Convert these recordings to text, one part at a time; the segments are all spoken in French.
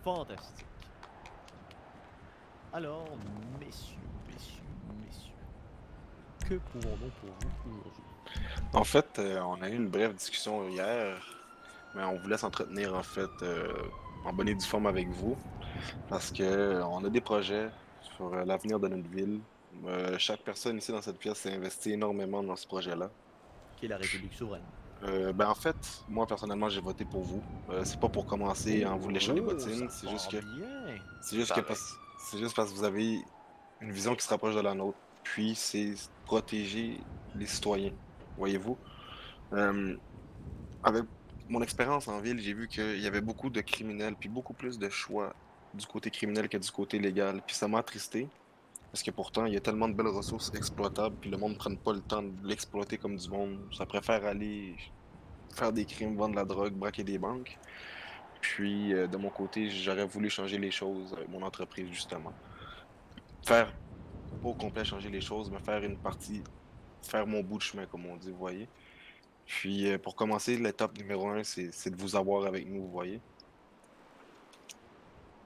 Fantastique. Alors, messieurs, que pouvons-nous pour vous aujourd'hui? En fait, on a eu une brève discussion hier, mais on voulait s'entretenir en fait en bonne et due forme avec vous parce que on a des projets sur l'avenir de notre ville. Chaque personne ici dans cette pièce s'est investi énormément dans ce projet-là. Qui est la République souveraine? Ben en fait, moi personnellement, j'ai voté pour vous. C'est pas pour commencer en vous léchant les Oh, bottines, ça part bien! Pareil. c'est juste parce que vous avez une vision qui se rapproche de la nôtre. Puis c'est protéger les citoyens, voyez-vous. Euh, Avec mon expérience en ville, j'ai vu qu'il y avait beaucoup de criminels, puis beaucoup plus de choix du côté criminel que du côté légal. Puis ça m'a attristé, parce que pourtant, il y a tellement de belles ressources exploitables, puis le monde ne prenne pas le temps de l'exploiter comme du monde. Ça préfère aller faire des crimes, vendre de la drogue, braquer des banques. Puis, de mon côté, j'aurais voulu changer les choses avec mon entreprise, justement. Faire, pas au complet changer les choses, mais faire une partie, faire mon bout de chemin, comme on dit, vous voyez. Puis, pour commencer, l'étape numéro un, c'est de vous avoir avec nous, vous voyez.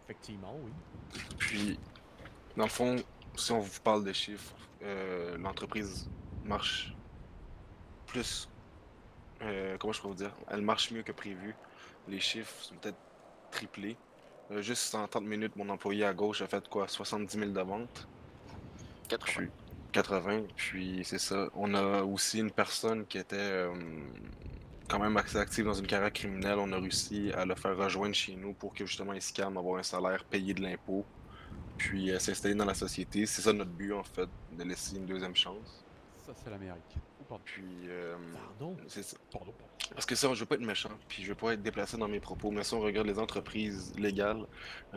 Effectivement, oui. Puis, dans le fond, si on vous parle de chiffres, l'entreprise marche plus, comment je peux vous dire, elle marche mieux que prévu. Les chiffres sont peut-être triplés. Juste en 30 minutes, mon employé à gauche a fait quoi, 70 000 de ventes, 80. puis 80, puis c'est ça. On a aussi une personne qui était quand même assez active dans une carrière criminelle. On a réussi à le faire rejoindre chez nous pour que justement il se calme, avoir un salaire, payer de l'impôt, puis s'installer dans la société. C'est ça notre but, en fait, de laisser une deuxième chance. Ça, c'est l'Amérique. Ou pardon. Puis, Pardon? c'est ça. Pardon. Parce que ça, je veux pas être méchant, puis je veux pas être déplacé dans mes propos, mais si on regarde les entreprises légales,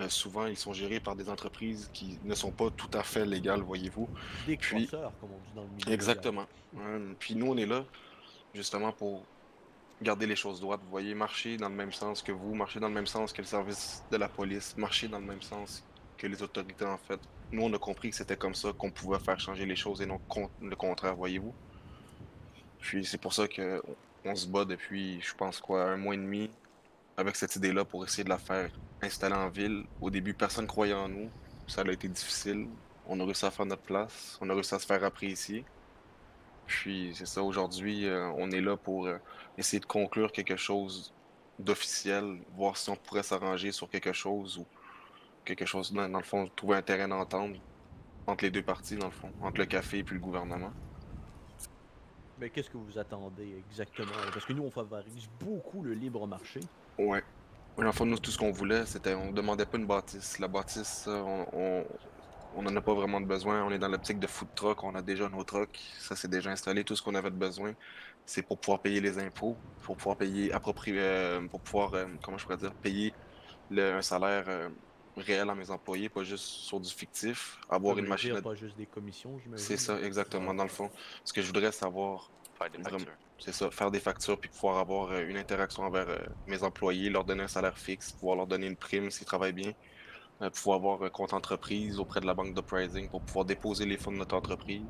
souvent, ils sont gérés par des entreprises qui ne sont pas tout à fait légales, voyez-vous. Des Puis, crosseurs, comme on dit dans le milieu légal. exactement. Puis nous, on est là, justement, pour garder les choses droites. Vous voyez, marcher dans le même sens que vous, marcher dans le même sens que le service de la police, marcher dans le même sens que les autorités, en fait. Nous, on a compris que c'était comme ça qu'on pouvait faire changer les choses et non le contraire, voyez-vous. Puis c'est pour ça que on se bat depuis, je pense quoi, un mois et demi avec cette idée-là pour essayer de la faire installer en ville. Au début, personne croyait en nous. Ça a été difficile. On a réussi à faire notre place. On a réussi à se faire apprécier. Puis c'est ça, aujourd'hui, on est là pour essayer de conclure quelque chose d'officiel, voir si on pourrait s'arranger sur quelque chose ou quelque chose, dans le fond, trouver un terrain d'entente entre les deux parties, dans le fond, entre le café et puis le gouvernement. Mais qu'est-ce que vous attendez exactement, là? Parce que nous, on favorise beaucoup le libre marché. Ouais. Dans le fond, nous, tout ce qu'on voulait, c'était, on demandait pas une bâtisse. La bâtisse, ça, on en a pas vraiment de besoin. On est dans l'optique de food truck. On a déjà nos trucks. Ça, c'est déjà installé. Tout ce qu'on avait de besoin, c'est pour pouvoir payer les impôts, pour pouvoir payer approprié, pour pouvoir, comment je pourrais dire, payer un salaire réel à mes employés, pas juste sur du fictif. Ça Avoir une veut machine dire à... pas juste des commissions, C'est j'imagine, là. ça, exactement, dans le fond. Ce que je voudrais savoir, Faire des vraiment, factures. c'est ça, faire des factures puis pouvoir avoir une interaction envers mes employés, leur donner un salaire fixe, pouvoir leur donner une prime s'ils travaillent bien, pouvoir avoir un compte entreprise auprès de la banque de pricing pour pouvoir déposer les fonds de notre entreprise.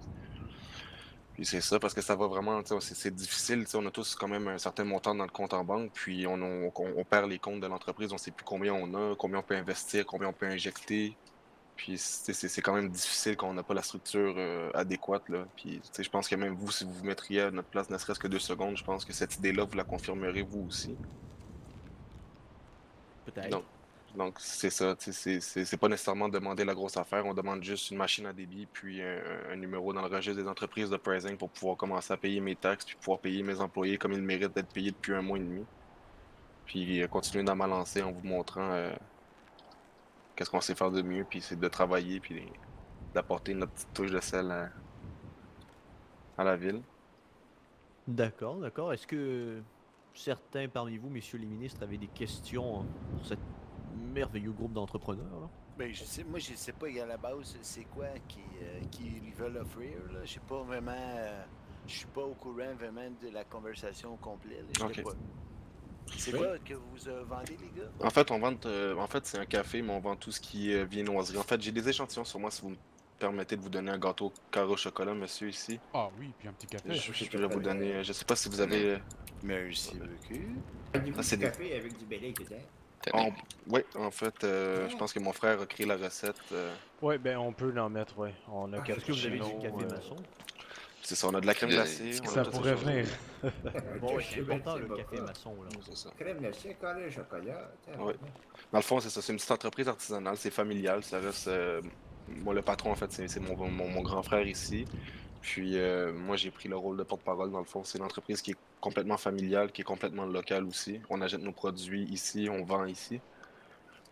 Puis c'est ça, parce que ça va vraiment, tu sais, c'est difficile, tu sais, on a tous quand même un certain montant dans le compte en banque, puis on perd les comptes de l'entreprise, on sait plus combien on a, combien on peut investir, combien on peut injecter. Puis c'est quand même difficile quand on n'a pas la structure adéquate, là. Puis tu sais, je pense que même vous, si vous vous mettriez à notre place ne serait-ce que 2 secondes, je pense que cette idée-là, vous la confirmerez vous aussi. Donc, Peut-être. donc c'est ça, tu sais, c'est pas nécessairement demander la grosse affaire, on demande juste une machine à débit, puis un numéro dans le registre des entreprises de pricing pour pouvoir commencer à payer mes taxes, puis pouvoir payer mes employés comme ils méritent d'être payés depuis un mois et demi. Puis continuer dans ma lancée en vous montrant qu'est-ce qu'on sait faire de mieux, puis c'est de travailler, puis d'apporter notre petite touche de sel à la ville. D'accord, d'accord. Est-ce que certains parmi vous, messieurs les ministres, avaient des questions hein, pour cet merveilleux groupe d'entrepreneurs, là? Ben, moi, je sais pas à la base, c'est quoi qu'ils veulent offrir. Là. Je sais pas vraiment. Je suis pas au courant vraiment de la conversation au complet. Là. J'étais OK. pas. C'est Oui. quoi que vous vendez, les gars? En fait, c'est un café, mais on vend tout ce qui est viennoiserie. En fait, j'ai des échantillons sur moi si vous me permettez de vous donner un gâteau carré au chocolat, monsieur, ici. Ah oui, puis un petit café. Je vais vous donner, je sais pas si vous avez, Merci beaucoup. Du ça coup, c'est du des, café avec du Bel dedans. Tenez. Oui, en fait, je pense que mon frère a créé la recette. Ouais, ben on peut l'en mettre, ouais. On a Est-ce que vous avez du cappuccino. café maçon? C'est ça, on a de la crème Le- glacée, on a Ça toutes ces pourrait choses-là. venir. Bon, ouais, c'est Qu'est-ce que important c'est le pas café pas? maçon, là. C'est ça. Crème glacée, carré, chocolat. Ouais. Dans le fond, c'est ça, c'est une petite entreprise artisanale, c'est familial, ça reste... moi, le patron, en fait, c'est mon grand frère ici. Puis moi, j'ai pris le rôle de porte-parole, dans le fond. C'est une entreprise qui est complètement familiale, qui est complètement locale aussi. On achète nos produits ici, on vend ici.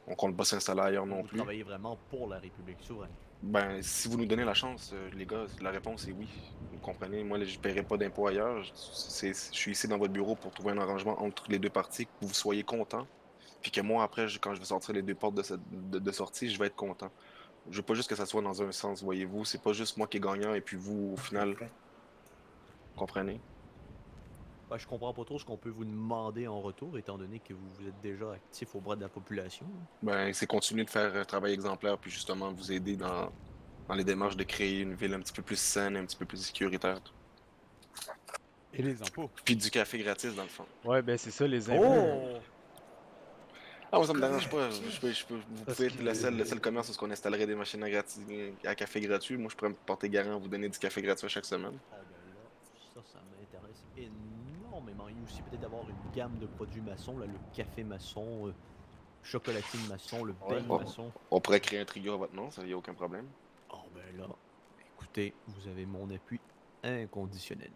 Donc, on ne va pas s'installer ailleurs non Vous plus. travaillez vraiment pour la République souveraine. Ben, si vous nous donnez la chance, les gars, la réponse est oui. Vous comprenez? Moi, là, je ne paierai pas d'impôts ailleurs. Je suis ici dans votre bureau pour trouver un arrangement entre les deux parties, que vous soyez contents. Puis que moi, après, quand je vais sortir les deux portes de sortie, je vais être content. Je veux pas juste que ça soit dans un sens, voyez-vous. C'est pas juste moi qui est gagnant et puis vous, au final, comprenez? Ben, je comprends pas trop ce qu'on peut vous demander en retour, étant donné que vous êtes déjà actif au bras de la population. Ben, c'est continuer de faire un travail exemplaire puis justement vous aider dans les démarches de créer une ville un petit peu plus saine, un petit peu plus sécuritaire. Et les impôts. Puis du café gratis, dans le fond. Ouais, ben c'est ça, les impôts. Oh! Ah, moi, ça me dérange pas. Vous Parce pouvez être que- le seul commerce où on installerait des machines à café gratuit. Moi, je pourrais me porter garant à vous donner du café gratuit chaque semaine. Ah ben là, ça m'intéresse énormément. Il y a aussi peut-être d'avoir une gamme de produits maçons, là, le café maçon, chocolatine maçon, le Ouais, beign bon. maçon. On pourrait créer un trio à votre nom, ça y a aucun problème. Oh ben là, écoutez, vous avez mon appui inconditionnel.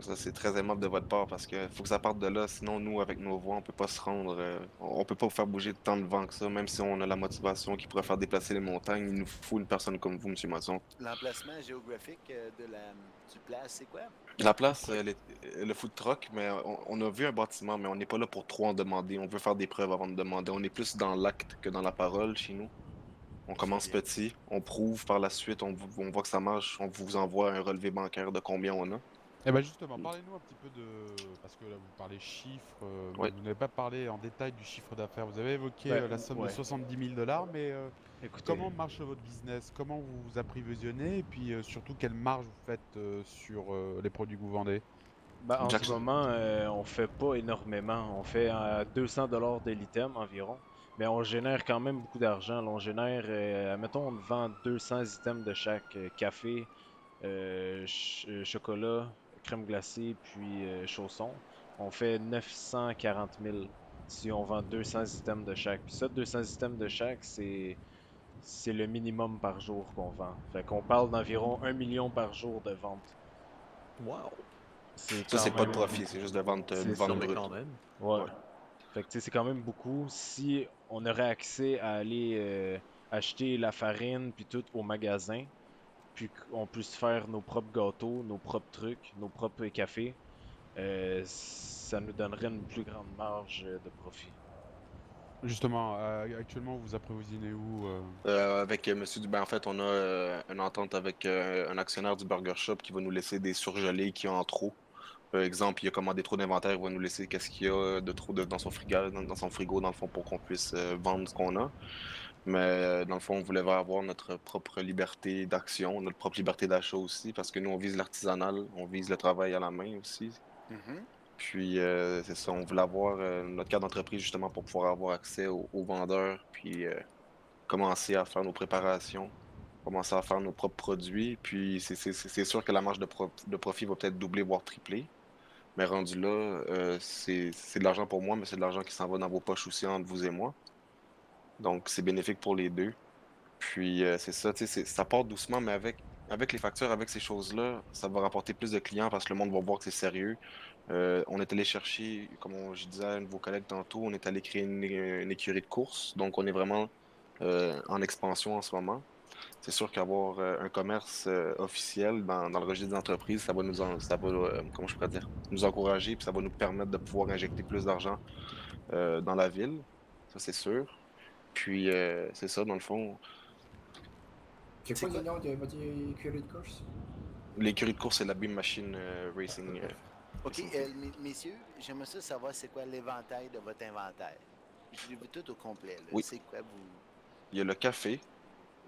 Ça, c'est très aimable de votre part parce que faut que ça parte de là. Sinon, nous, avec nos voix, on peut pas se rendre. On peut pas vous faire bouger tant de vent que ça. Même si on a la motivation qui pourrait faire déplacer les montagnes, il nous faut une personne comme vous, Monsieur Masson. L'emplacement géographique du place, c'est quoi? La place, le food truck, mais on a vu un bâtiment, mais on n'est pas là pour trop en demander. On veut faire des preuves avant de demander. On est plus dans l'acte que dans la parole chez nous. On commence bien. petit, on prouve par la suite, on voit que ça marche, on vous envoie un relevé bancaire de combien on a. Eh ben justement, parlez-nous un petit peu de... Parce que là, vous parlez chiffres, mais Ouais. vous n'avez pas parlé en détail du chiffre d'affaires. Vous avez évoqué Ben, la somme ouais. de 70 000 $, mais Écoutez, comment marche votre business? Comment vous vous approvisionnez? Et puis surtout, quelle marge vous faites sur les produits que vous vendez? ben, en ce Jackson. moment, on fait pas énormément. On fait 200 $ de l'item environ. Mais on génère quand même beaucoup d'argent. Là, on génère, admettons, on vend 200 items de chaque café, chocolat, crème glacée, puis chaussons. On fait 940 000 si on vend 200 items de chaque. Puis ça, 200 items de chaque, c'est le minimum par jour qu'on vend. Fait qu'on parle d'environ 1 million par jour de vente. Wow! C'est Ça, c'est quand pas de même- profit, c'est juste de vente, C'est une ça. vente Non, mais brute. quand même. Ouais. Ouais. Fait que tu sais, c'est quand même beaucoup. Si on aurait accès à aller acheter la farine puis tout au magasin, puis qu'on puisse faire nos propres gâteaux, nos propres trucs, nos propres cafés, ça nous donnerait une plus grande marge de profit. Justement, actuellement, vous vous approvisionnez où Avec Monsieur Dubin, en fait, on a une entente avec un actionnaire du Burger Shop qui va nous laisser des surgelés qui ont en trop. Exemple, il a commandé trop d'inventaire, il va nous laisser qu'est-ce qu'il y a de trop dans son frigo, dans son frigo, dans le fond, pour qu'on puisse vendre ce qu'on a. Mais dans le fond, on voulait avoir notre propre liberté d'action, notre propre liberté d'achat aussi, parce que nous, on vise l'artisanal, on vise le travail à la main aussi. Mhm. Puis, c'est ça, on voulait avoir notre carte d'entreprise justement pour pouvoir avoir accès aux vendeurs, puis commencer à faire nos préparations, commencer à faire nos propres produits. Puis, c'est sûr que la marge de profit va peut-être doubler, voire tripler. Mais rendu là, c'est de l'argent pour moi, mais c'est de l'argent qui s'en va dans vos poches aussi entre vous et moi. Donc, c'est bénéfique pour les deux. Puis, c'est ça, tu sais, ça part doucement, mais avec les factures, avec ces choses-là, ça va rapporter plus de clients parce que le monde va voir que c'est sérieux. On est allé chercher, je disais à un de vos collègues tantôt, on est allé créer une écurie de course. Donc, on est vraiment en expansion en ce moment. C'est sûr qu'avoir un commerce officiel dans le registre des entreprises, ça va comment je pourrais dire, nous encourager, puis ça va nous permettre de pouvoir injecter plus d'argent dans la ville. Ça, c'est sûr. Puis, c'est ça, dans le fond. C'est C'est quoi le quoi? nom de votre écurie de course? L'écurie de course, c'est la Beam Machine Racing. OK, messieurs, j'aimerais ça savoir c'est quoi l'éventail de votre inventaire. Je l'ai vu tout au complet. Là. Oui. C'est quoi vous. Il y a le café.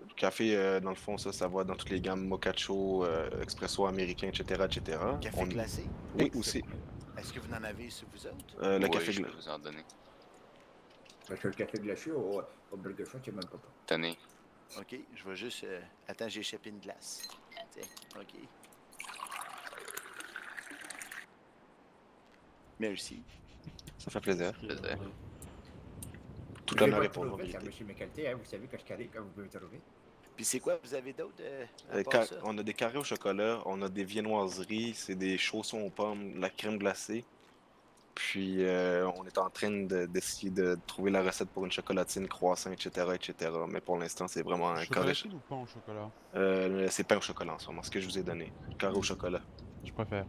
Le café, dans le fond, ça va dans toutes les gammes mochacho, expresso américain, etc., etc. Café glacé? Oui, aussi. Est-ce que vous en avez sur vous autres? Le Oui, café je peux glacé. vous en donner. Parce que le café glacé au Burger Shot, il n'y a même pas. Tenez. Ok, je vais juste. Attends, j'ai échappé une glace. Tiens, ok. Merci. Ça fait plaisir. Plaisir. Tout Je vais l'honneur pas est pour le vous, trouver, c'est à vérité. M. McCalté, hein, vous savez quand je carré, quand vous pouvez le trouver. Puis c'est quoi, vous avez d'autres à part ça? On a des carrés au chocolat, on a des viennoiseries, c'est des chaussons aux pommes, la crème glacée. Puis on est en train d'essayer de trouver la recette pour une chocolatine, croissant, etc., etc. Mais pour l'instant, c'est vraiment un carré. Chocolatine ou pain au chocolat? C'est pain au chocolat en ce moment, ce que je vous ai donné. Carré au chocolat. Je préfère.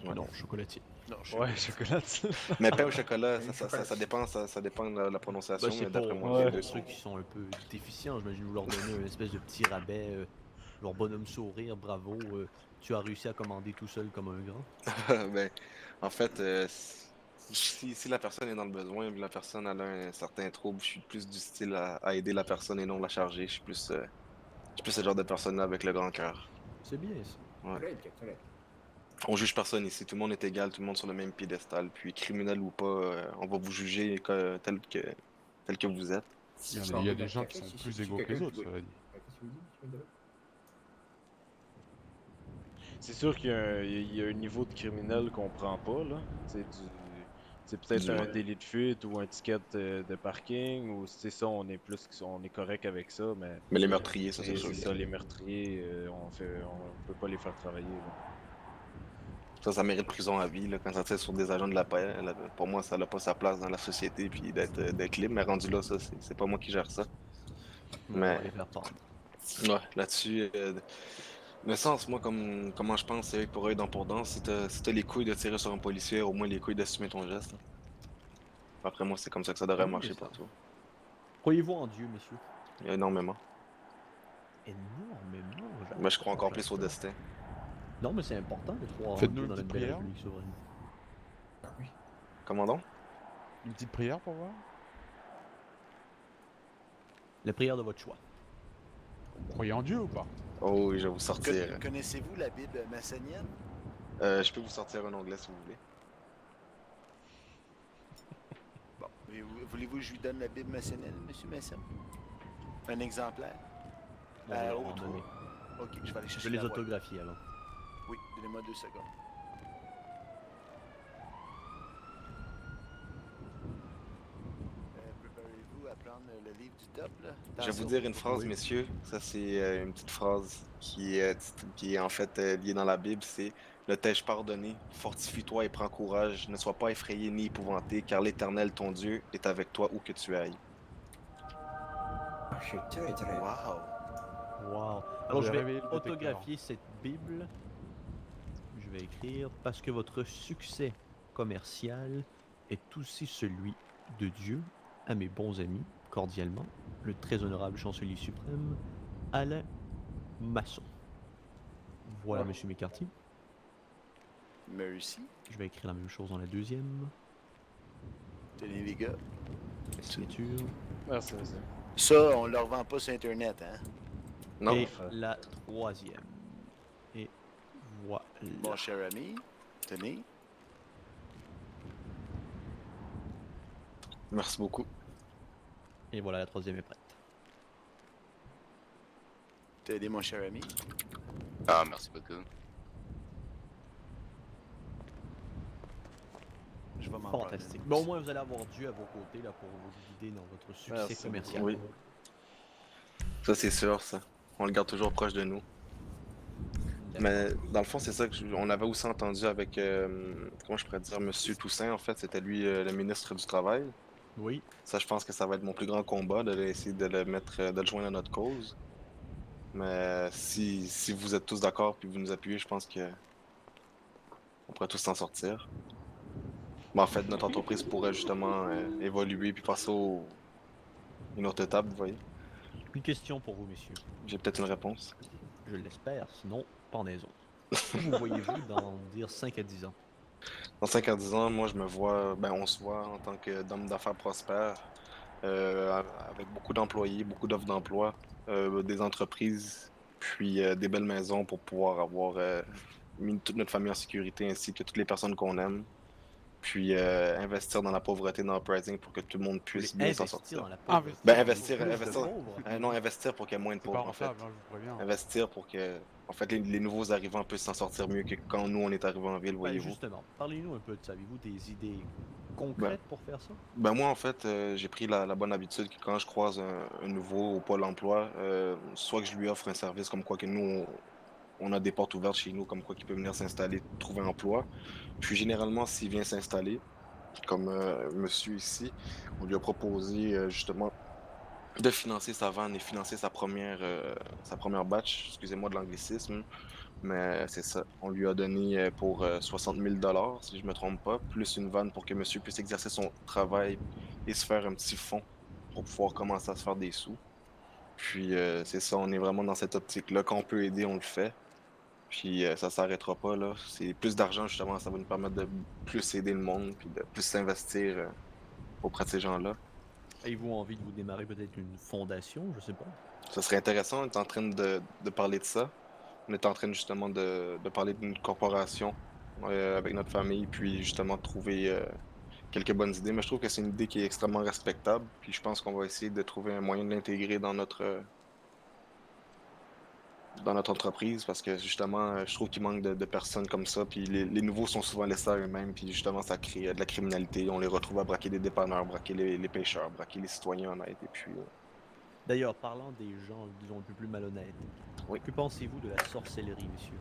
Ouais. Non, chocolatier. Non, je sais Ouais, pas. chocolatine. Mais pain au chocolat, Oui, ça dépend, ça dépend de la prononciation, Bah, c'est mais d'après pour moi, les ouais. deux ceux sont. qui sont un peu déficients. J'imagine vous leur donner une espèce de petit rabais. Leur bonhomme sourire, bravo. Tu as réussi à commander tout seul comme un grand. Ben, en fait, si la personne est dans le besoin, la personne a un certain trouble, je suis plus du style à aider la personne et non la charger. Je suis plus ce genre de personne-là avec le grand cœur. C'est bien ça. Ouais. Très bien, très bien. On juge personne ici, tout le monde est égal, tout le monde sur le même piédestal. Puis criminel ou pas, on va vous juger tel que vous êtes. Il y a des gens qui sont plus égaux que les autres, cela dit. Qu'est-ce que vous dites, monsieur Deleuze? C'est sûr qu'il y a un niveau de criminel qu'on prend pas, là. C'est peut-être un Ouais. délit de fuite ou un ticket de parking, ou c'est ça, on est correct avec ça, mais Mais les meurtriers, ça c'est sûr. c'est ça, les meurtriers, on peut pas les faire travailler, là. Ça mérite prison à vie. Là, quand ça tire sur des agents de la paix, pour moi, ça n'a pas sa place dans la société puis d'être libre. Mais rendu là, ça, c'est pas moi qui gère ça. On Mais- va les faire pendre. Ouais, là-dessus, le sens, moi, comment je pense, c'est œil pour œil, dent pour dent. Si t'as les couilles de tirer sur un policier, au moins les couilles d'assumer ton geste. Là. Après moi, c'est comme ça que ça devrait Oui, marcher mais ça- partout. Croyez-vous en Dieu, messieurs? Énormément. Énormément. Mais je crois encore plus au destin. Non, mais c'est important de croire en Faites-nous Dieu une dans notre petite belle prière. République souveraine. Ah oui. Comment donc? Une petite prière pour voir? La prière de votre choix. Vous croyez en Dieu ou pas? Oh oui, je vais vous sortir. Connaissez-vous la Bible maçonnienne? Je peux vous sortir un onglet si vous voulez. Bon, voulez-vous que je lui donne la Bible maçonnienne, monsieur Masson? Un exemplaire? On va leur en Autre. donner. Ok, je vais aller Je chercher vais les la boîte. autographier alors. Oui, donnez-moi 2 secondes. Préparez-vous à prendre le livre du top, là. Je vais vous Attention. dire une phrase, Oui. messieurs. Ça, c'est une petite phrase qui est en fait liée dans la Bible. C'est ne t'ai-je pardonné, fortifie-toi et prends courage. Ne sois pas effrayé ni épouvanté, car l'Éternel, ton Dieu, est avec toi où que tu ailles. Ah, c'est très, très. Wow! Wow. Alors J'ai je vais réveillé le détecteur. autographier cette Bible. Je vais écrire parce que votre succès commercial est aussi celui de Dieu, à mes bons amis, cordialement, le très honorable chancelier suprême, Alain Masson. Voilà, monsieur McCarthy. Merci. Je vais écrire la même chose dans la deuxième. Tenez, les gars. Signature. Merci, monsieur. Ça, on leur vend pas sur Internet, hein? Non? Et Parfait. la troisième. Et voilà. Mon cher ami, tenez. Merci beaucoup. Et voilà, la troisième est prête. Tenez, mon cher ami. Ah, merci beaucoup. Je vais m'en Fantastique. prendre une Bon, au aussi. moins, vous allez avoir Dieu à vos côtés là, pour vous guider dans votre succès Merci commercial. Oui. Ça, c'est sûr, ça. On le garde toujours proche de nous. Mais dans le fond, c'est ça on avait aussi entendu avec, comment je pourrais dire, Monsieur Toussaint, en fait, c'était lui le ministre du Travail. Oui. Ça, je pense que ça va être mon plus grand combat, essayer de le mettre, de le joindre à notre cause. Mais si vous êtes tous d'accord puis vous nous appuyez, je pense que on pourrait tous s'en sortir. Mais en fait, notre entreprise pourrait justement évoluer puis passer une autre étape, vous voyez. Une question pour vous, messieurs. J'ai peut-être une réponse. Je l'espère, sinon, pendaison. Où vous voyez-vous dans dire 5 à 10 ans? Dans 5 à 10 ans, moi, je me vois, on se voit en tant qu'homme d'affaires prospère, avec beaucoup d'employés, beaucoup d'offres d'emploi, des entreprises, puis des belles maisons pour pouvoir avoir mis toute notre famille en sécurité ainsi que toutes les personnes qu'on aime. puis investir dans la pauvreté dans Uprising pour que tout le monde Vous voulez puisse bien s'en investir sortir. dans la Ah, pauvreté. Ben, Pour investir, plus de investir. pauvres. Non, investir pour qu'il y ait moins de C'est pas pauvres, en fait. rentable, hein, je vous préviens. Investir pour que, en fait, les nouveaux arrivants puissent s'en sortir mieux que quand nous, on est arrivés en ville, Ben, voyez-vous. justement, parlez-nous un peu de ça. Avez-vous des idées Ben, concrètes pour faire ça? ben moi, en fait, j'ai pris la bonne habitude que quand je croise un nouveau au Pôle emploi, soit que je lui offre un service comme quoi que nous, on a des portes ouvertes chez nous, comme quoi qu'il peut venir s'installer, trouver un emploi. Puis généralement, s'il vient s'installer, comme monsieur ici, on lui a proposé justement de financer sa vanne et financer sa première batch, excusez-moi de l'anglicisme, mais c'est ça. On lui a donné pour 60 000 si je me trompe pas, plus une vanne pour que monsieur puisse exercer son travail et se faire un petit fonds pour pouvoir commencer à se faire des sous. Puis c'est ça, on est vraiment dans cette optique-là. Quand on peut aider, on le fait. Puis ça s'arrêtera pas, là. C'est plus d'argent, justement, ça va nous permettre de plus aider le monde, puis de plus s'investir auprès de ces gens-là. Avez-vous envie de vous démarrer peut-être une fondation? Je sais pas. Ça serait intéressant, on est en train de parler de ça. On est en train justement de parler d'une corporation avec notre famille, puis justement de trouver quelques bonnes idées. Mais je trouve que c'est une idée qui est extrêmement respectable, puis je pense qu'on va essayer de trouver un moyen de l'intégrer dans notre entreprise, parce que justement, je trouve qu'il manque de personnes comme ça, puis les nouveaux sont souvent laissés à eux-mêmes, puis justement, ça crée de la criminalité. On les retrouve à braquer des dépanneurs, braquer les pêcheurs, braquer les citoyens honnêtes, et puis... D'ailleurs, parlant des gens, disons, un peu plus malhonnêtes, Oui. que pensez-vous de la sorcellerie, monsieur?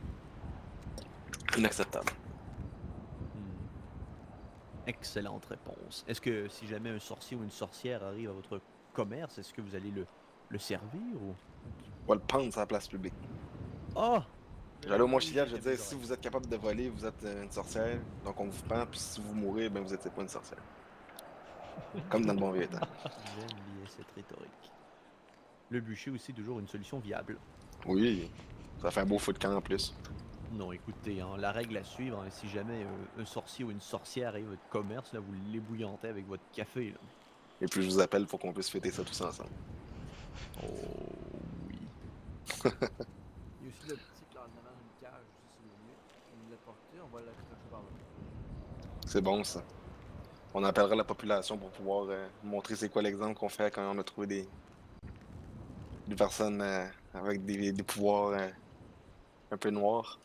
Inacceptable. Excellente réponse. Est-ce que si jamais un sorcier ou une sorcière arrive à votre commerce, est-ce que vous allez le servir ou... On va le pendre sur la place publique. Ah! J'allais au Montchiliad, je J'ai disais, plus si oreilles. vous êtes capable de voler, vous êtes une sorcière, donc on vous prend, puis si vous mourrez, ben vous n'êtes pas une sorcière. Comme dans le bon vieux temps. J'aime bien cette rhétorique. Le bûcher aussi, toujours une solution viable. Oui, ça fait un beau fou de camp en plus. Non, écoutez, hein, la règle à suivre, hein, si jamais un sorcier ou une sorcière arrive à votre commerce, là, vous l'ébouillantez avec votre café. Là. Et puis je vous appelle pour qu'on puisse fêter ça tous ensemble. Oh oui. Il y a aussi le petit qui est en avant d'une cage aussi sur le mur. On l'a porté, on va l'accrocher par là. C'est bon ça. On appellera la population pour pouvoir montrer c'est quoi l'exemple qu'on fait quand on a trouvé des personnes avec des pouvoirs un peu noirs.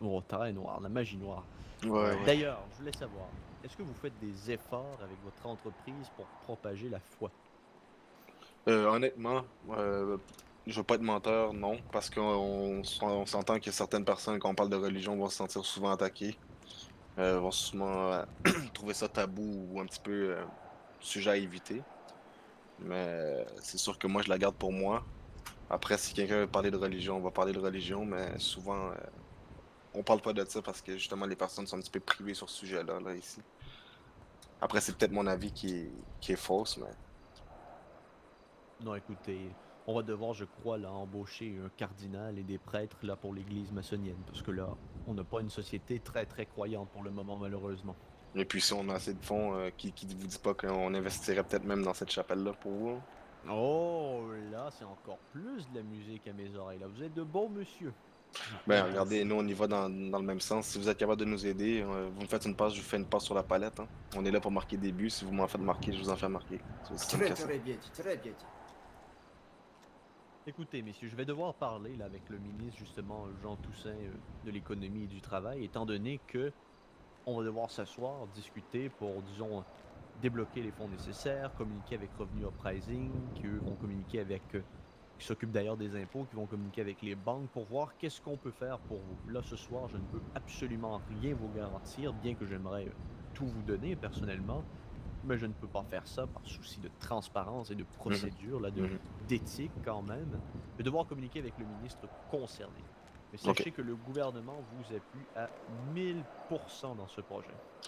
Oh, très noir, la magie noire. Ouais. D'ailleurs, je voulais savoir, est-ce que vous faites des efforts avec votre entreprise pour propager la foi? Honnêtement, je veux pas être menteur, non, parce qu'on s'entend que certaines personnes, quand on parle de religion, vont se sentir souvent attaquées, vont souvent trouver ça tabou ou un petit peu sujet à éviter. Mais c'est sûr que moi, je la garde pour moi. Après, si quelqu'un veut parler de religion, on va parler de religion, mais souvent, on parle pas de ça parce que justement, les personnes sont un petit peu privées sur ce sujet-là, là, ici. Après, c'est peut-être mon avis qui est fausse, mais... Non, écoutez, on va devoir, je crois, là, embaucher un cardinal et des prêtres là pour l'église maçonnienne, parce que là, on n'a pas une société très très croyante pour le moment, malheureusement. Et puis si on a assez de fonds, qui vous dit pas qu'on investirait peut-être même dans cette chapelle-là pour vous? Oh, là, c'est encore plus de la musique à mes oreilles. Là, vous êtes de bons monsieur. Ben regardez, nous on y va dans le même sens. Si vous êtes capable de nous aider, vous me faites une passe, je vous fais une passe sur la palette. Hein. On est là pour marquer des buts. Si vous m'en faites marquer, je vous en fais marquer. C'est aussi simple que ça. Très bien dit, très bien dit. Écoutez, messieurs, je vais devoir parler là, avec le ministre, justement, Jean Toussaint, de l'économie et du travail, étant donné que on va devoir s'asseoir, discuter pour, disons, débloquer les fonds nécessaires, communiquer avec Revenu Uprising, qui eux vont communiquer avec, qui s'occupent d'ailleurs des impôts, qui vont communiquer avec les banques pour voir qu'est-ce qu'on peut faire pour vous. Là, ce soir, je ne peux absolument rien vous garantir, bien que j'aimerais tout vous donner personnellement, mais je ne peux pas faire ça par souci de transparence et de procédure, là, Mhm. d'éthique quand même. Je vais devoir communiquer avec le ministre concerné. Mais sachez que le gouvernement vous appuie à 1000% dans ce projet.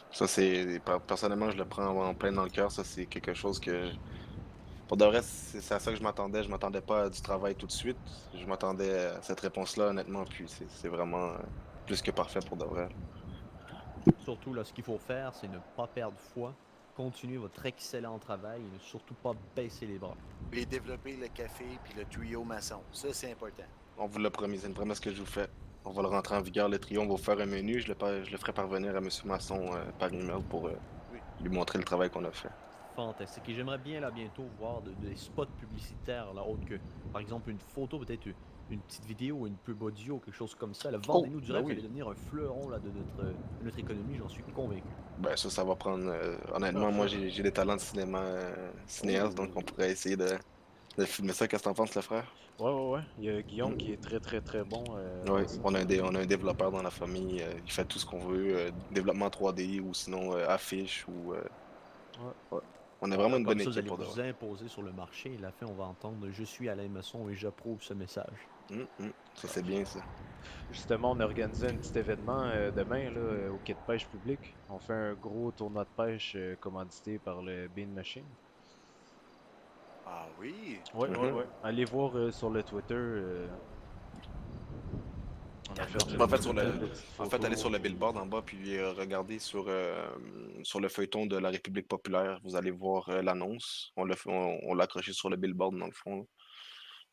Ça, c'est. Personnellement, je le prends en plein dans le cœur. Ça, c'est quelque chose que. Pour de vrai, c'est à ça que je m'attendais. Je m'attendais pas à du travail tout de suite. Je m'attendais à cette réponse-là, honnêtement. Puis c'est vraiment plus que parfait pour de vrai. Surtout, là, ce qu'il faut faire, c'est ne pas perdre foi, continuer votre excellent travail et ne surtout pas baisser les bras. Et développer le café puis le tuyau maçon. Ça, c'est important. On vous l'a promis. C'est une promesse que je vous fais. On va le rentrer en vigueur, le trio. On va vous faire un menu. Je le ferai parvenir à M. Masson par email pour Oui. lui montrer le travail qu'on a fait. Fantastique. Et j'aimerais bien là bientôt voir des spots publicitaires, là, autre que, par exemple, une photo, peut-être une petite vidéo, une pub audio, quelque chose comme ça. Là, vendez-nous du ben rêve, vous oui. allez devenir un fleuron là, de notre économie, j'en suis convaincu. Ben ça va prendre... honnêtement, moi, j'ai des talents de cinéma cinéaste, donc on pourrait essayer de filmer ça. Qu'est-ce que t'en penses, le frère? Ouais. Il y a Guillaume qui est très très très bon Ouais, dans ça. on a un développeur dans la famille. Il fait tout ce qu'on veut. Développement 3D ou sinon affiche ou... Ouais. ouais. On est Bon, vraiment là, une comme bonne ça, vous équipe allez pour de vous vrai. imposer sur le marché. Et la fin, on va entendre Je suis Alain Masson et j'approuve ce message. Ça, c'est bien, ça. Justement, on a organisé un petit événement demain là, au quai de pêche public. On fait un gros tournoi de pêche commandité par le Bean Machine. Ah oui. Ouais. Allez voir sur le Twitter. On a fait D'accord. En fait, une belle petite photo. allez sur le puis- billboard en bas, puis regardez sur le feuilleton de la République populaire. Vous allez voir l'annonce. On l'a accroché sur le billboard, dans le fond, là.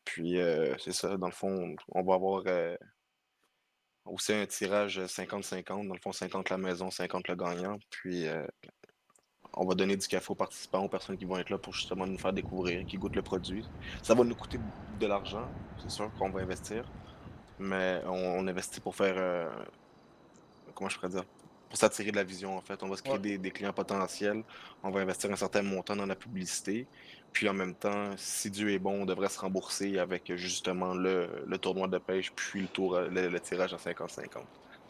Puis, c'est ça, dans le fond, on va avoir aussi un tirage 50-50. Dans le fond, 50 la maison, 50 le gagnant. Puis, on va donner du café aux participants, aux personnes qui vont être là pour justement nous faire découvrir, qui goûtent le produit. Ça va nous coûter de l'argent, c'est sûr qu'on va investir, mais on investit pour faire, comment je pourrais dire, pour s'attirer de la vision en fait. On va se créer Ouais. des clients potentiels, on va investir un certain montant dans la publicité, puis en même temps, si Dieu est bon, on devrait se rembourser avec justement le tournoi de pêche, puis le tirage à 50-50.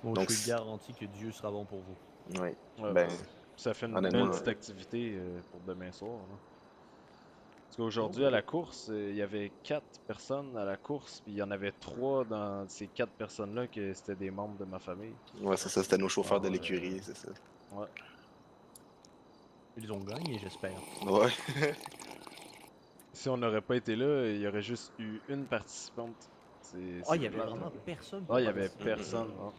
Bon, je Donc, suis garanti que Dieu sera bon pour vous. oui, Ouais, ben, ça fait une belle honnêtement, petite activité pour demain soir, là. Parce qu'aujourd'hui, à la course, il y avait 4 personnes à la course, puis il y en avait 3 dans ces 4 personnes-là que c'était des membres de ma famille. ouais, c'est ça, c'était nos chauffeurs de Alors, l'écurie, c'est ça. ouais. Ils ont gagné, j'espère. Ouais. Si on n'aurait pas été là, il y aurait juste eu une participante. Ah, C'est il y avait plate, vraiment hein. personne Ah, pour il y avait participer. personne, hein.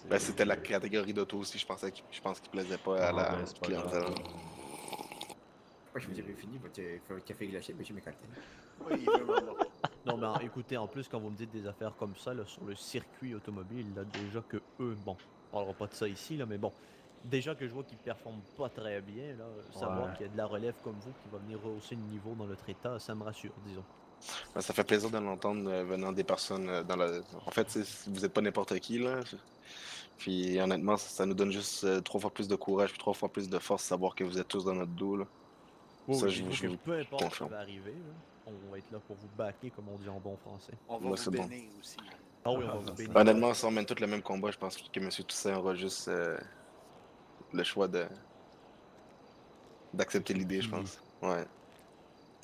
Ben, c'était la C'est... catégorie d'auto aussi, je pense qu'il plaisait pas à Ah, la ben, c'est pas clientèle. grave. Pourquoi je vous avais fini votre café glacé, monsieur McCartney? Oui, il est vraiment bon. Non, mais écoutez, en plus, quand vous me dites des affaires comme ça, là, sur le circuit automobile, là, déjà que eux, bon, on parlera pas de ça ici, là, mais bon, déjà que je vois qu'ils performent pas très bien, là, savoir Ouais. qu'il y a de la relève comme vous qui va venir rehausser le niveau dans notre état, ça me rassure, disons. Ben, ça fait plaisir de l'entendre venant des personnes dans la. En fait, tu sais, vous êtes pas n'importe qui, là. Puis honnêtement, ça nous donne juste 3 fois plus de courage, puis 3 fois plus de force, savoir que vous êtes tous dans notre dos, là. Oui, Ça, oui, dites-vous je que vous peu importe ce qui confirme. va arriver, là, on va être là pour vous backer, comme on dit en bon français. On va Moi, vous c'est bon. bénir aussi. Ah oui, on va vous bénir. Honnêtement, si on mène tout le même combat, je pense que M. Toussaint aura juste le choix d'accepter Se l'idée, je plier. pense. Ouais.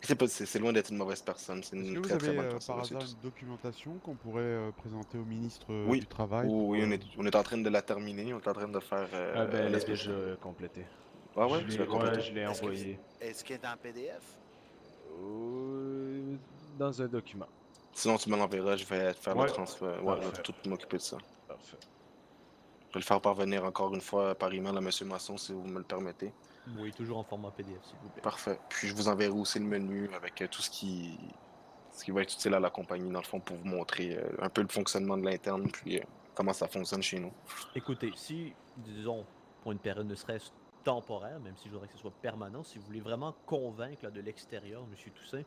C'est loin d'être une mauvaise personne, c'est Est-ce une que vous très très avez bonne personne, par M. hasard Toussaint. une documentation qu'on pourrait présenter au ministre Oui, du Travail oui, pour, on est en train de la terminer, on est en train de faire Ah, ben, elle un est espèce déjà de... complétée. Ah ouais, tu l'as Ouais, complété? je l'ai Est-ce que envoyé. est-ce qu'il est en PDF? Dans un document. Sinon, tu me l'enverras, je vais faire le Ouais. transfert. Ouais, je vais Parfait. tout m'occuper de ça. Parfait. Je vais le faire parvenir encore une fois par email à M. Masson, si vous me le permettez. Oui, toujours en format PDF, s'il vous plaît. Parfait. Puis je vous enverrai aussi le menu avec tout ce qui va être utile à la compagnie, dans le fond, pour vous montrer un peu le fonctionnement de l'interne, puis comment ça fonctionne chez nous. Écoutez, si, disons, pour une période ne serait-ce temporaire, même si je voudrais que ce soit permanent, si vous voulez vraiment convaincre là, de l'extérieur, M. Toussaint,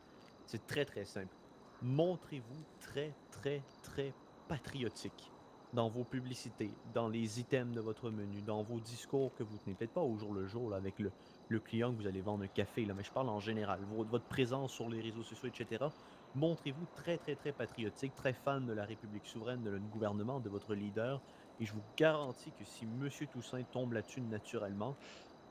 c'est très très simple. Montrez-vous très très très patriotique dans vos publicités, dans les items de votre menu, dans vos discours que vous tenez. Peut-être pas au jour le jour là, avec le client que vous allez vendre un café, là, mais je parle en général. Votre présence sur les réseaux sociaux, etc. Montrez-vous très très très patriotique, très fan de la République souveraine, de notre gouvernement, de votre leader. Et je vous garantis que si M. Toussaint tombe là-dessus naturellement,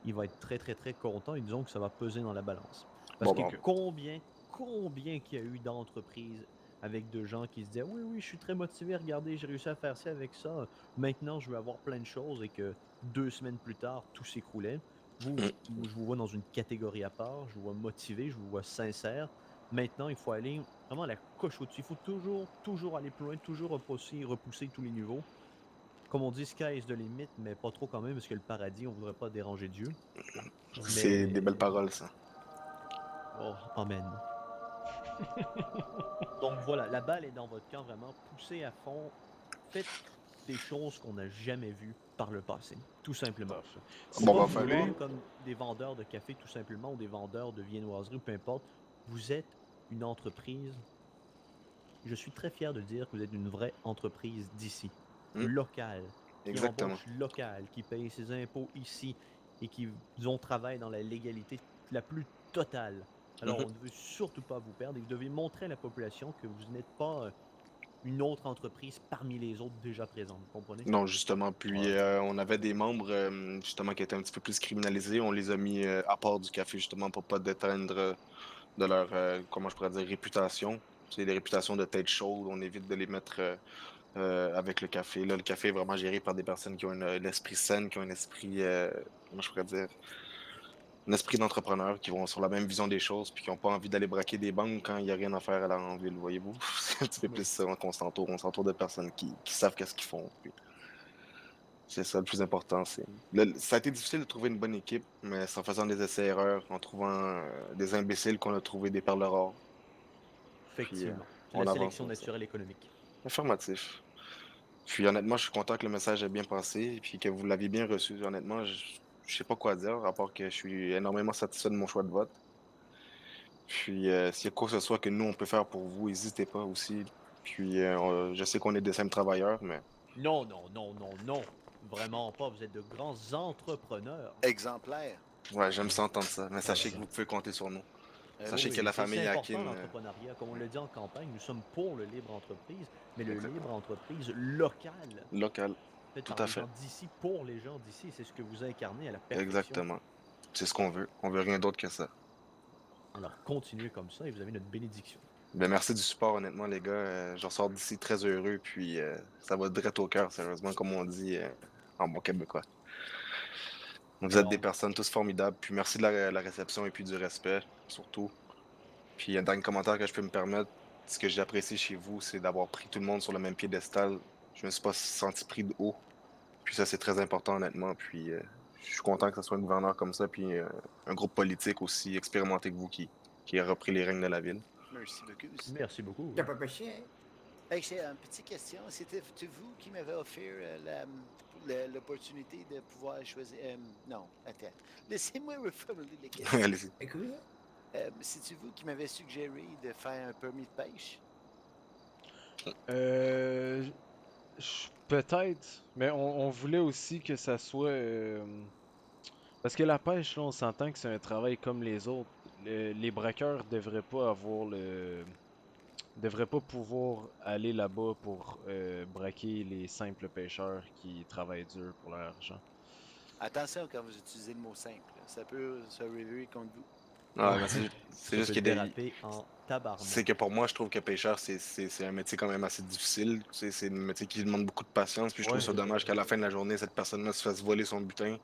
il va être très, très, très content et disons que ça va peser dans la balance. Parce Bon, que bon. combien qu'il y a eu d'entreprises avec de gens qui se disaient oui, oui, je suis très motivé, regardez, j'ai réussi à faire ça avec ça, maintenant je veux avoir plein de choses et que 2 semaines plus tard, tout s'écroulait. Je vous vois dans une catégorie à part, je vous vois motivé, je vous vois sincère. Maintenant, il faut aller vraiment à la coche au-dessus. Il faut toujours, toujours aller plus loin, toujours repousser tous les niveaux. Comme on dit, sky is the limit, mais pas trop quand même, parce que le paradis, on voudrait pas déranger Dieu. C'est des belles Mais. paroles, ça. Oh, amen. Donc voilà, la balle est dans votre camp, vraiment. Poussez à fond. faites des choses qu'on n'a jamais vues par le passé, tout simplement. Parfait. Faut Bon, pas on va vous faire voir les- comme des vendeurs de café tout simplement ou des vendeurs de viennoiserie, peu importe. Vous êtes une entreprise. Je suis très fier de dire que vous êtes une vraie entreprise d'ici, Hmm, locale, qui exactement. embauche local, qui paye ses impôts ici et qui, disons, travaille dans la légalité la plus totale. Alors, Mhm. on ne veut surtout pas vous perdre et vous devez montrer à la population que vous n'êtes pas une autre entreprise parmi les autres déjà présentes. Vous comprenez? Non, justement. Puis Ouais. on avait des membres justement qui étaient un petit peu plus criminalisés. On les a mis à part du café justement pour pas déteindre de leur, comment je pourrais dire, réputation. C'est des réputations de tête chaude. On évite de les mettre avec le café. Là, le café est vraiment géré par des personnes qui ont l'esprit sain, qui ont un esprit, comment je pourrais dire, un esprit d'entrepreneur, qui vont sur la même vision des choses, puis qui n'ont pas envie d'aller braquer des banques quand il n'y a rien à faire à la ville, voyez-vous. C'est un petit peu Oui. plus ça qu'on s'entoure. On s'entoure de personnes qui savent qu'est-ce qu'ils font. Puis c'est ça le plus important. Ça a été difficile de trouver une bonne équipe, mais c'est en faisant des essais-erreurs, en trouvant des imbéciles qu'on a trouvé des perles rares. Puis Effectivement. C'est on la avance sélection comme ça. naturelle économique. Affirmatif. Puis honnêtement, je suis content que le message ait bien passé et puis que vous l'aviez bien reçu. Honnêtement, je sais pas quoi dire, à part que je suis énormément satisfait de mon choix de vote. Puis s'il y a quoi que ce soit que nous, on peut faire pour vous, n'hésitez pas aussi. Puis je sais qu'on est des simples travailleurs, mais Non, non, non, non, non. Vraiment pas. Vous êtes de grands entrepreneurs. Exemplaire. ouais, j'aime ça entendre ça. Mais Voilà. sachez que vous pouvez compter sur nous. Oui. Sachez Oui, que mais la c'est famille important Hakim, l'entrepreneuriat. Comme on le dit en campagne, nous sommes pour le libre entreprise, mais le exactement. libre entreprise local, Local, fait tout par à des fait. gens d'ici pour les gens d'ici. C'est ce que vous incarnez à la perfection. Exactement. C'est ce qu'on veut. On veut rien d'autre que ça. Alors continuez comme ça et vous avez notre bénédiction. Ben, merci du support, honnêtement, les gars. Je ressors d'ici très heureux, puis ça va direct au cœur, sérieusement, comme on dit en bon québécois. Vous êtes Alors, des personnes tous formidables, puis merci de la réception et puis du respect, surtout. Puis un dernier commentaire que je peux me permettre, ce que j'ai apprécié chez vous, c'est d'avoir pris tout le monde sur le même piédestal. Je me suis pas senti pris de haut. Puis ça, c'est très important, honnêtement. Puis je suis content que ce soit un gouverneur comme ça, puis un groupe politique aussi expérimenté que vous qui a repris les règnes de la ville. Merci beaucoup. merci beaucoup. T'as pas pêché, hein? Hey, j'ai une petite question. C'était vous qui m'avez offert l'opportunité de pouvoir choisir. Non, attends. Laissez-moi reformuler la question. Allez-y. Écoute, C'est-tu vous qui m'avez suggéré de faire un permis de pêche? Euh, Peut-être, mais on voulait aussi que ça soit... Parce que la pêche, là, on s'entend que c'est un travail comme les autres. Les braqueurs devraient pas avoir le... devraient pas pouvoir aller là-bas pour braquer les simples pêcheurs qui travaillent dur pour leur argent. Attention quand vous utilisez le mot simple. Ça peut se révéler contre vous. Ah, Ouais. mais c'est Ça juste peut qu'il y a des... déraper en tabarnak. C'est que pour moi, je trouve que pêcheur, c'est un métier quand même assez difficile. Tu sais, c'est un métier qui demande beaucoup de patience. Puis je trouve Ouais. ça dommage qu'à la fin de la journée, cette personne-là se fasse voler son butin,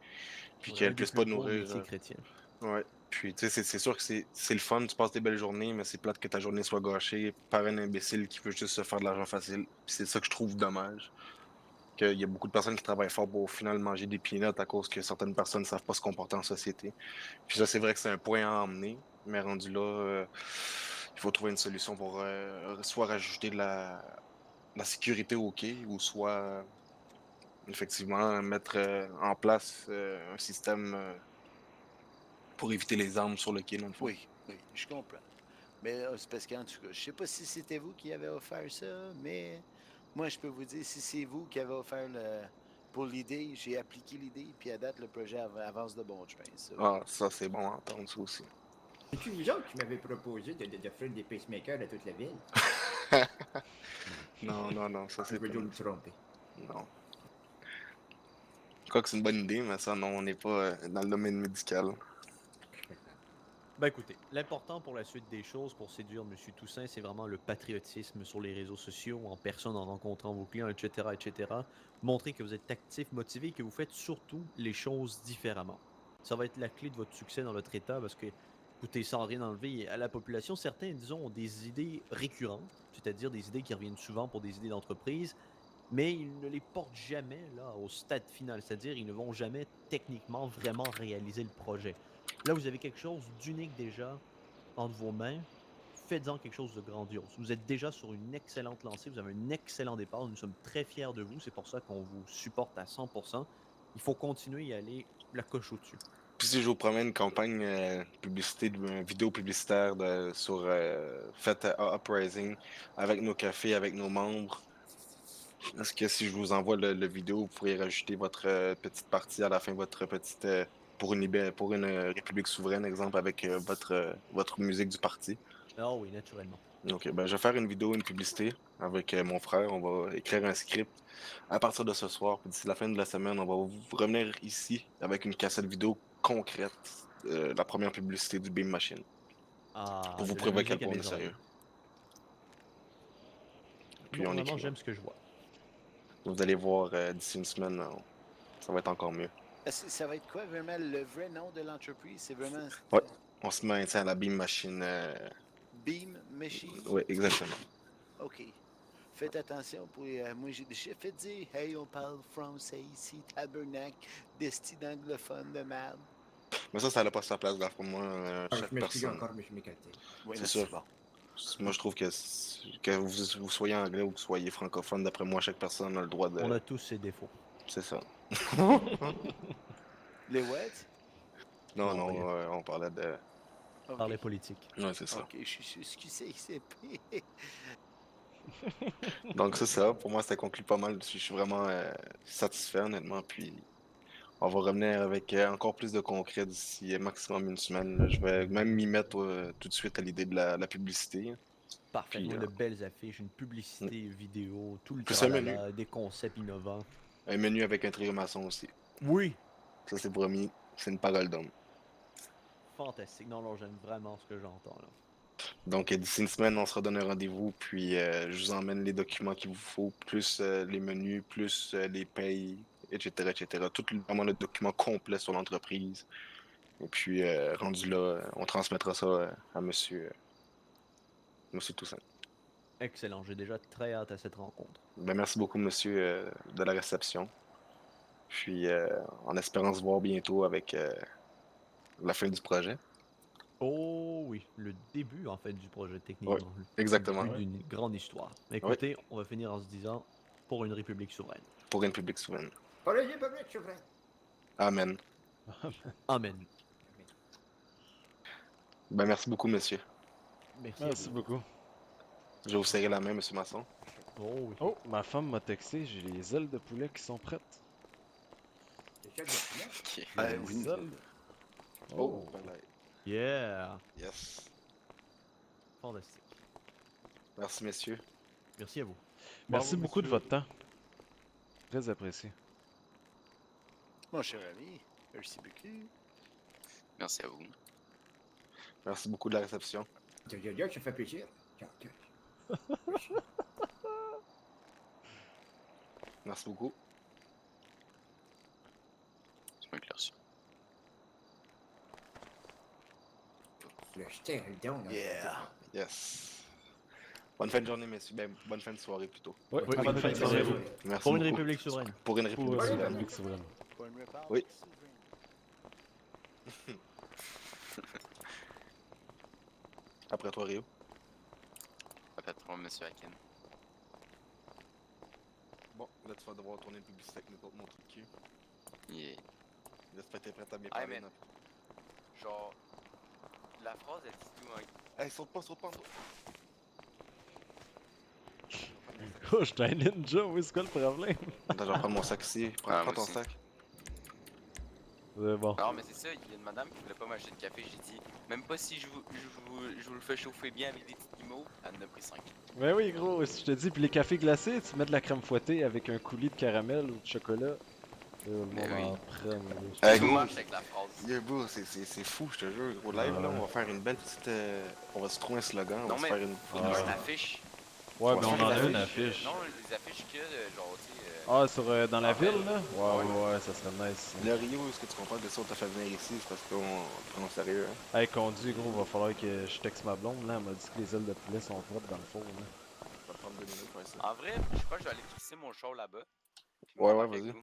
puis Ouais, un qu'elle des puisse plus pas beaux nourrir. métiers chrétiens. Ouais. Puis tu sais, c'est sûr que c'est le fun, tu passes des belles journées, mais c'est plate que ta journée soit gâchée par un imbécile qui veut juste se faire de l'argent facile. Puis c'est ça que je trouve dommage. Qu'il y a beaucoup de personnes qui travaillent fort pour au final manger des peanuts à cause que certaines personnes ne savent pas se comporter en société. Puis ça, c'est vrai que c'est un point à emmener, mais rendu là, il faut trouver une solution pour soit rajouter la sécurité au quai, ou soit effectivement mettre en place un système pour éviter les armes sur le quai, dans le fond. Oui, je comprends. Mais c'est parce qu'en tout cas, je sais pas si c'était vous qui avez offert ça, mais moi, je peux vous dire, si c'est vous qui avez offert pour l'idée, j'ai appliqué l'idée, puis à date, le projet avance de bon train. Ça. Ah, ça, c'est bon à entendre, ça aussi. c'est-tu vous autres qui m'avez proposé de faire des pacemakers à toute la ville? Non, non, non, ça, Je c'est veux pas... donc me tromper. Non. Je crois que c'est une bonne idée, mais ça, non, on n'est pas dans le domaine médical. Ben écoutez, l'important pour la suite des choses, pour séduire M. Toussaint, c'est vraiment le patriotisme sur les réseaux sociaux, en personne, en rencontrant vos clients, etc., etc. Montrer que vous êtes actif, motivé et que vous faites surtout les choses différemment. Ça va être la clé de votre succès dans votre État parce que, écoutez, sans rien enlever à la population, certains, disons, ont des idées récurrentes, c'est-à-dire des idées qui reviennent souvent pour des idées d'entreprise, mais ils ne les portent jamais là, au stade final, c'est-à-dire ils ne vont jamais techniquement vraiment réaliser le projet. Là, vous avez quelque chose d'unique déjà entre vos mains. faites-en quelque chose de grandiose. Vous êtes déjà sur une excellente lancée, vous avez un excellent départ, nous sommes très fiers de vous, c'est pour ça qu'on vous supporte à 100%. Il faut continuer à aller la coche au-dessus. Puis si je vous promets une campagne publicité, une vidéo publicitaire sur Faites Uprising avec nos cafés, avec nos membres, est-ce que si je vous envoie le vidéo, vous pourriez rajouter votre petite partie à la fin, votre petite pour une république souveraine, exemple, avec votre musique du parti? Ah oui, naturellement. Ok, ben je vais faire une vidéo, une publicité avec mon frère. On va écrire un script à partir de ce soir. Puis d'ici la fin de la semaine, on va vous revenir ici avec une cassette vidéo concrète, la première publicité du Beam Machine, Ah, pour vous de la prouver à quel musique à point on mes est sérieux. oreilles. Puis Non, on vraiment, écrit. j'aime ce que je vois. Vous allez voir d'ici une semaine, ça va être encore mieux. Ça va être quoi vraiment le vrai nom de l'entreprise? C'est vraiment Ouais. On se maintient à la Beam Machine. Beam Machine? Oui, exactement. OK. Faites attention pour. Moi, j'ai déjà fait dire hey, on parle français ici, tabernacle, d'esti d'anglophone de merde. Mais ça n'a pas sa place là pour moi. Ah, Chaque je m'excuse personne. encore, mais je m'écartais. Oui, C'est mais sûr. c'est bon. Moi, je trouve que vous soyez anglais ou que vous soyez francophone, d'après moi, chaque personne a le droit de. On a tous ses défauts. C'est ça. Les what? Non, Non, non, rien. on parlait de. OK. Par les politiques. Ouais, c'est ça. OK, je suis excusé, c'est Donc, c'est ça. Pour moi, ça conclut pas mal. Je suis vraiment satisfait, honnêtement. Puis, on va revenir avec encore plus de concret d'ici maximum une semaine. Là. Je vais même m'y mettre tout de suite à l'idée de la publicité. Parfait. Puis, Moi, de belles affiches, une publicité vidéo, tout le Plus un tralala, des concepts innovants. Un menu avec un trio maçon aussi. Oui! Ça, c'est promis. C'est une parole d'homme. Fantastique. Non, non, j'aime vraiment ce que j'entends là. Donc, d'ici une semaine, on se redonne un rendez-vous, puis je vous emmène les documents qu'il vous faut, plus les menus, plus les payes, etc., etc. Vraiment le document complet sur l'entreprise. Et puis, rendu là, on transmettra ça à monsieur Toussaint. Excellent. J'ai déjà très hâte à cette rencontre. Ben, merci beaucoup, monsieur, de la réception. Puis, en espérant se voir bientôt avec la fin du projet. Oh oui, le début en fait du projet techniquement. Ouais, Le exactement. début d'une grande histoire. Écoutez, on va finir en se disant pour une république souveraine. Pour une publique souveraine. Pour le public souverain. Amen. Amen. Ben, merci beaucoup, monsieur. Merci. à Merci vous. beaucoup. Je vais vous serrer la main, monsieur Masson. Oh oui. Oh, ma femme m'a texté, j'ai les ailes de poulet qui sont prêtes. C'est ça, le Ok. Ben Les oui. ailes. Oh, ben là, Yeah. yes. Fantastique. Merci, messieurs. Merci à vous. Merci Bravo, beaucoup de monsieur. votre temps. Très apprécié. Mon cher ami, merci beaucoup. Merci à vous. Merci beaucoup de la réception. Ça fait plaisir. Tiens, tiens. Merci beaucoup. Je m'éclaircis. Le stérile down. Yeah. Yes. Bonne fin de journée, messieurs. Ben, bonne fin de soirée, plutôt. Ouais, Oui, bonne bonne fin de fin de soirée. soirée. Merci Pour une beaucoup. république souveraine. Pour une Pour république la souveraine. République souveraine. Pour une réponse Oui. souveraine. Après toi, Rio. Patron, monsieur Aken. Bon, là, tu vas devoir tourner une publicité avec nous autres, mon truc de cul. Yeah. J'espère que t'es prêt à bien Hey, parler. man. Genre, la phrase, elle dit tout, hein. Hey, saute pas, saute pas. Oh, je suis un ninja, oui, c'est quoi le problème? Attends, je vais prendre mon sac ici. Prends, Ah, prends moi ton aussi. sac. C'est bon. Non, mais c'est ça, il y a une madame qui voulait pas m'acheter de café. J'ai dit, même pas si je vous le fais chauffer bien avec des petites guimauves, elle en a pris 5. Ben oui, gros, si je te dis, puis les cafés glacés, tu mets de la crème fouettée avec un coulis de caramel ou de chocolat. Le Mais monde oui. en prend, mais Hey, Tout gros, marche avec la phrase. yeah, bro, c'est fou, je te jure. Au live, là, on va faire une belle petite. On va se trouver un slogan. On Non, va se mais- faire une. Faut nous une affiche. Ouais, Ouais, ben on sur en les a une affiches. affiche. Non, les affiches qu'il y a, genre, tu sais. Ah, sur, dans la Ah, ville, ben, là? Ouais, ça serait nice. Le Rio, est-ce que tu comprends que ça, on t'a fait venir ici? C'est parce qu'on le prend au sérieux, hein? Hey, conduit, gros, va falloir que je texte ma blonde, là. Elle m'a dit que les ailes de poulet sont propres dans le four, là. Ça va prendre 2 minutes pour ça. En vrai, je crois que je vais aller fixer mon show là-bas. Puis Ouais, m'en ouais, avec vas-y. vous.